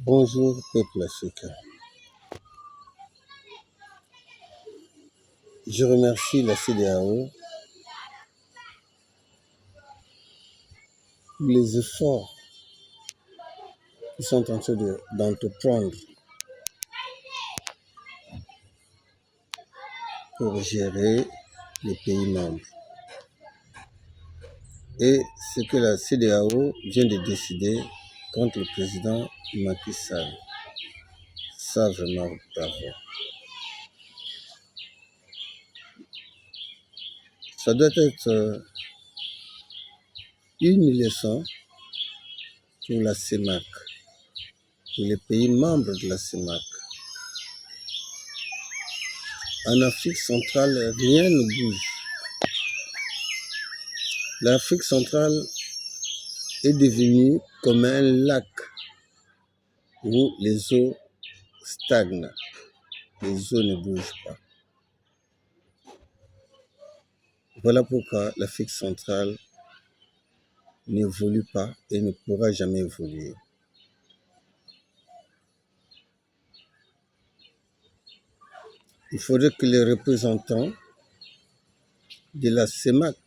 Bonjour peuple africain. Je remercie la CEDEAO pour les efforts qu'ils sont en train d'entreprendre pour gérer les pays membres. Et ce que la CEDEAO vient de décider contre le président Macky Sall, ça vraiment bravo. Ça doit être une leçon pour la CEMAC, pour les pays membres de la CEMAC. En Afrique centrale, rien ne bouge. L'Afrique centrale est devenue comme un lac où les eaux stagnent, les eaux ne bougent pas. Voilà pourquoi l'Afrique centrale n'évolue pas et ne pourra jamais évoluer. Il faudrait que les représentants de la CEMAC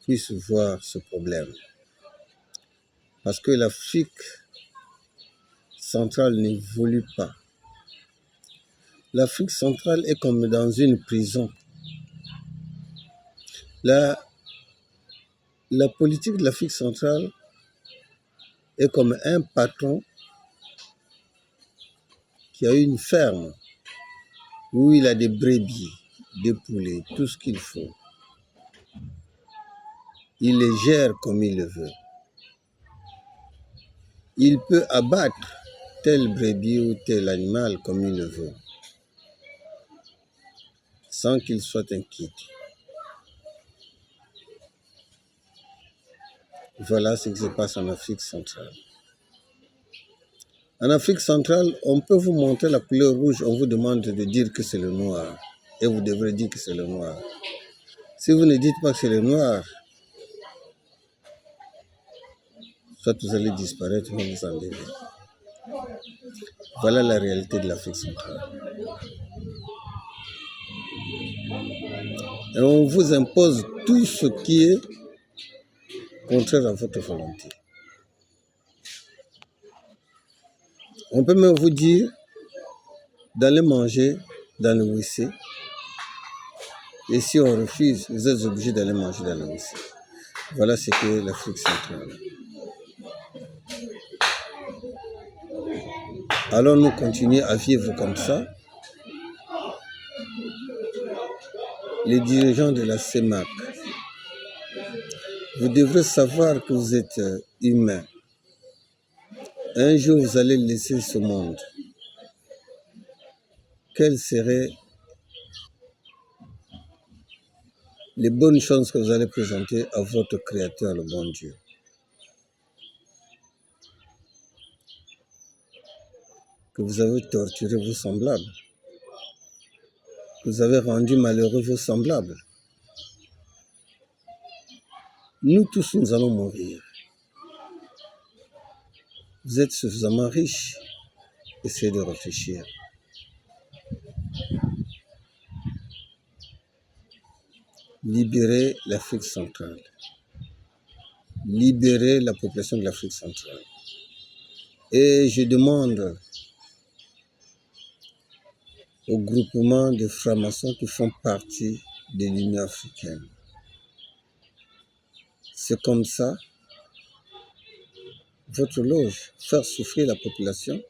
puissent voir ce problème. Parce que l'Afrique centrale n'évolue pas. L'Afrique centrale est comme dans une prison. La politique de l'Afrique centrale est comme un patron qui a une ferme où il a des brebis, des poulets, tout ce qu'il faut. Il les gère comme il le veut. Il peut abattre tel brebis ou tel animal comme il le veut, sans qu'il soit inquiet. Voilà ce qui se passe en Afrique centrale. En Afrique centrale, on peut vous montrer la couleur rouge, on vous demande de dire que c'est le noir. Et vous devrez dire que c'est le noir. Si vous ne dites pas que c'est le noir, soit vous allez disparaître, ou vous en allez. Voilà la réalité de l'Afrique centrale. Et on vous impose tout ce qui est contraire à votre volonté. On peut même vous dire d'aller manger dans le WC. Et si on refuse, vous êtes obligé d'aller manger dans le WC. Voilà ce qu'est l'Afrique centrale. Alors nous continuer à vivre comme ça. Les dirigeants de la CEMAC, vous devrez savoir que vous êtes humains. Un jour, vous allez laisser ce monde. Quelles seraient les bonnes choses que vous allez présenter à votre Créateur, le bon Dieu? Que vous avez torturé vos semblables, que vous avez rendu malheureux vos semblables. Nous tous, nous allons mourir. Vous êtes suffisamment riches. Essayez de réfléchir. Libérez l'Afrique centrale. Libérez la population de l'Afrique centrale. Et je demande au groupement de francs-maçons qui font partie de l'Union africaine. C'est comme ça, votre loge, faire souffrir la population,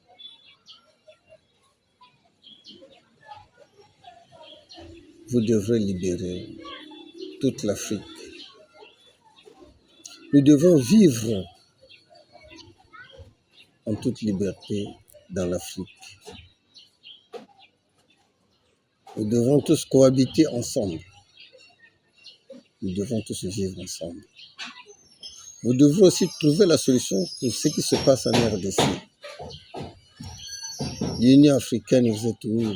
vous devrez libérer toute l'Afrique. Nous devons vivre en toute liberté dans l'Afrique. Nous devons tous cohabiter ensemble. Nous devons tous vivre ensemble. Vous devrez aussi trouver la solution pour ce qui se passe en RDC. L'Union africaine, vous êtes où?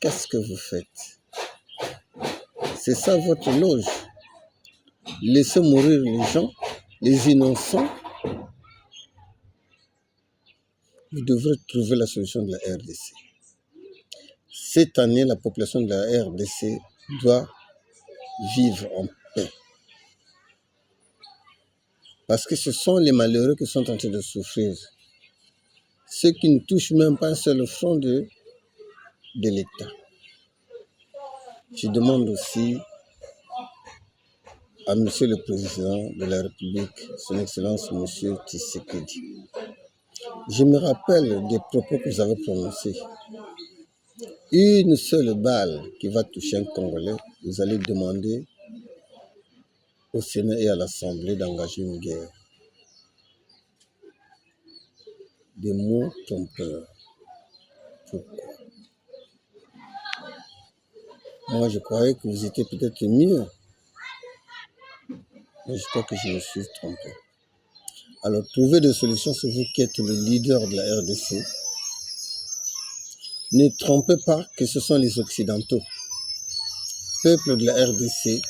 Qu'est-ce que vous faites? C'est ça votre loge. Laissez mourir les gens, les innocents. vous devrez trouver la solution de la RDC. Cette année, la population de la RDC doit vivre en paix. Parce que ce sont les malheureux qui sont en train de souffrir. Ceux qui ne touchent même pas un seul franc de l'État. Je demande aussi à Monsieur le Président de la République, Son Excellence Monsieur Tshisekedi. Je me rappelle des propos que vous avez prononcés. Une seule balle qui va toucher un Congolais, vous allez demander au Sénat et à l'Assemblée d'engager une guerre. Des mots trompeurs. Pourquoi? Moi, je croyais que vous étiez peut-être mieux. Mais je crois que je me suis trompé. Alors, trouvez des solutions, c'est vous qui êtes le leader de la RDC. Ne trompez pas que ce sont les Occidentaux. Peuple de la RDC,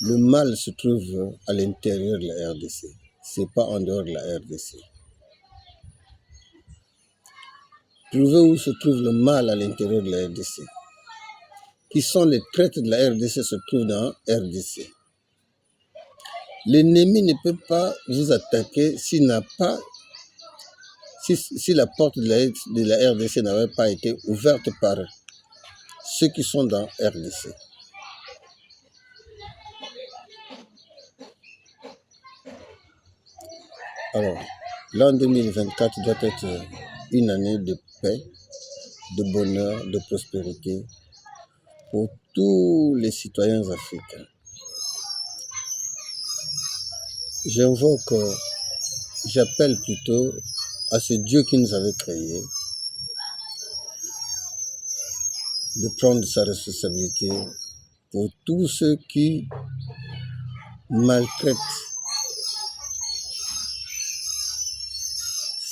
le mal se trouve à l'intérieur de la RDC. Ce n'est pas en dehors de la RDC. Trouvez où se trouve le mal à l'intérieur de la RDC. Qui sont les traîtres de la RDC se trouvent dans la RDC. L'ennemi ne peut pas vous attaquer s'il n'a pas, si la porte de la RDC n'avait pas été ouverte par ceux qui sont dans RDC. Alors, l'an 2024 doit être une année de paix, de bonheur, de prospérité pour tous les citoyens africains. J'invoque, j'appelle plutôt à ce Dieu qui nous avait créés de prendre sa responsabilité pour tous ceux qui maltraitent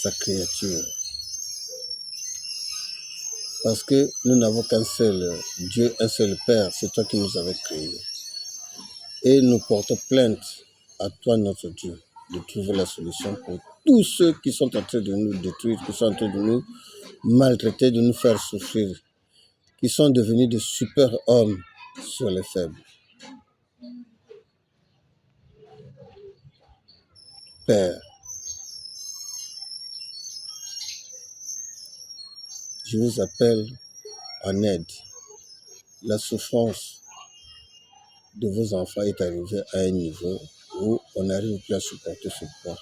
sa créature. Parce que nous n'avons qu'un seul Dieu, un seul Père, c'est toi qui nous avais créés. Et nous portons plainte à toi, notre Dieu, de trouver la solution pour tous ceux qui sont en train de nous détruire, qui sont en train de nous maltraiter, de nous faire souffrir, qui sont devenus des super-hommes sur les faibles. Père, je vous appelle en aide. La souffrance de vos enfants est arrivée à un niveau où on n'arrive plus à supporter ce poids.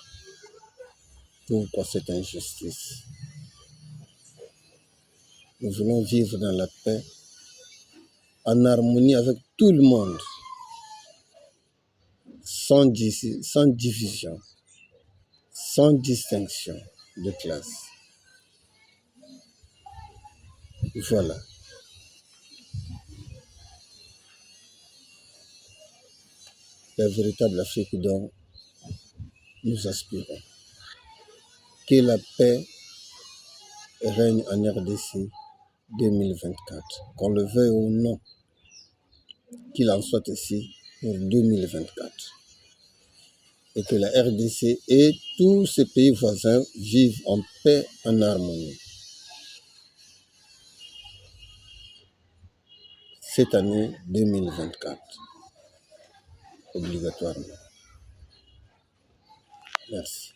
Pourquoi cette injustice? Nous voulons vivre dans la paix, en harmonie avec tout le monde, sans division, sans distinction de classe. Voilà. La véritable Afrique dont nous aspirons. Que la paix règne en RDC 2024. Qu'on le veuille ou non, qu'il en soit ici pour 2024. Et que la RDC et tous ces pays voisins vivent en paix, en harmonie. Cette année 2024, obligatoirement. Merci.